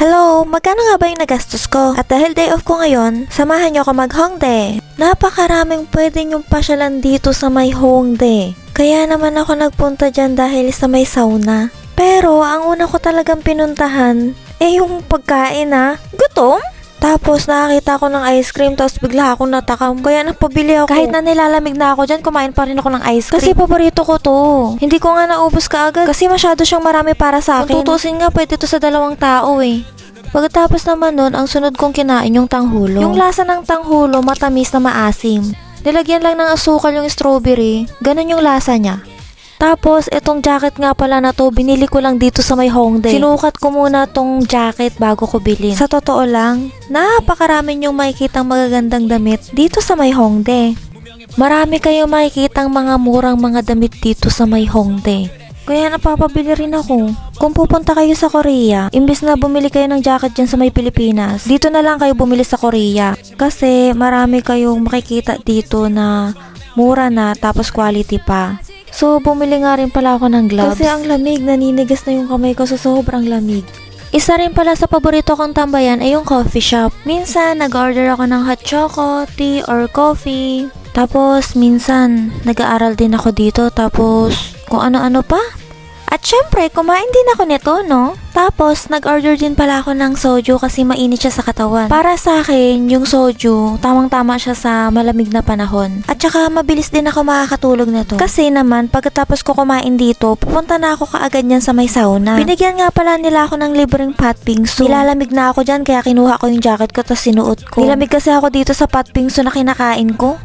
Hello, magkano nga ba yung nagastos ko? At dahil day off ko ngayon, samahan niyo ako mag-Hongdae. Napakaraming pwede niyong pasyalan dito sa may Hongdae. Kaya naman ako nagpunta dyan dahil sa may sauna. Pero ang una ko talagang pinuntahan, yung pagkain Gutom? Tapos nakakita ko ng ice cream, tapos bigla akong natakam. Kaya napabili ako. Kahit na nilalamig na ako dyan, kumain pa rin ako ng ice cream. Kasi paborito ko to. Hindi ko nga naubos kaagad. Kasi masyado siyang marami para sa akin. Kung tutusin nga, pwede to sa 2 tao Pagkatapos naman nun, ang sunod kong kinain yung tanghulo. Yung lasa ng tanghulo, matamis na maasim. Nilagyan lang ng asukal yung strawberry. Ganon yung lasa niya. Tapos, itong jacket nga pala na to, binili ko lang dito sa may Hongdae. Sinukat ko muna tong jacket bago ko bilhin. Sa totoo lang, napakarami yung makikitang magagandang damit dito sa may Hongdae. Marami kayong makikitang mga murang mga damit dito sa may Hongdae. Kaya napapabili rin ako. Kung pupunta kayo sa Korea, imbes na bumili kayo ng jacket dyan sa may Pilipinas, dito na lang kayo bumili sa Korea. Kasi marami kayong makikita dito na mura na tapos quality pa. So, bumili nga rin pala ako ng gloves. Kasi ang lamig, naninigas na yung kamay ko sa sobrang lamig. Isa rin pala sa paborito kong tambayan ay yung coffee shop. Minsan, nag-order ako ng hot choco, tea, or coffee. Tapos, minsan, nag-aaral din ako dito. Tapos, kung ano-ano pa. At syempre, kumain din ako nito, no? Tapos, nag-order din pala ako ng soju kasi mainit siya sa katawan. Para sa akin, yung soju, tamang-tama siya sa malamig na panahon. At saka, mabilis din ako makakatulog nito. Kasi naman, pagkatapos ko kumain dito, pupunta na ako kaagad niyan sa may sauna. Binigyan nga pala nila ako ng libreng pot bingsu. Nilalamig na ako dyan, kaya kinuha ko yung jacket ko tapos sinuot ko. Nilamig kasi ako dito sa pot bingsu na kinakain ko.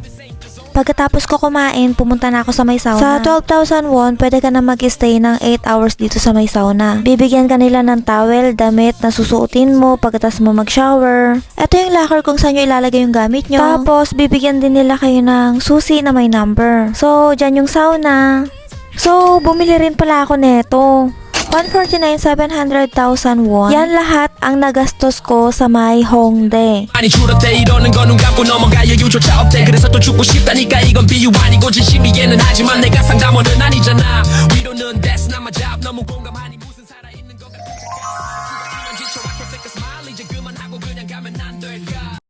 Pagkatapos ko kumain, pumunta na ako sa may sauna. Sa 12,000 won, pwede ka na mag-stay ng 8 hours dito sa may sauna. Bibigyan ka nila ng towel, damit na susuotin mo pagkatapos mo mag-shower. Ito yung locker kung saan nyo ilalagay yung gamit nyo. Tapos, bibigyan din nila kayo ng susi na may number. So, dyan yung sauna. So, bumili rin pala ako neto. 149,700,000 won. Yan lahat ang nagastos ko sa my Hongdae. 아니 줄었대 이러는 건 눈 감고 넘어가 여유조차 없대 그래서 또 죽고 싶다니까 이건 비유 아니고 진심이기는 하지만 내가 상담원은 아니잖아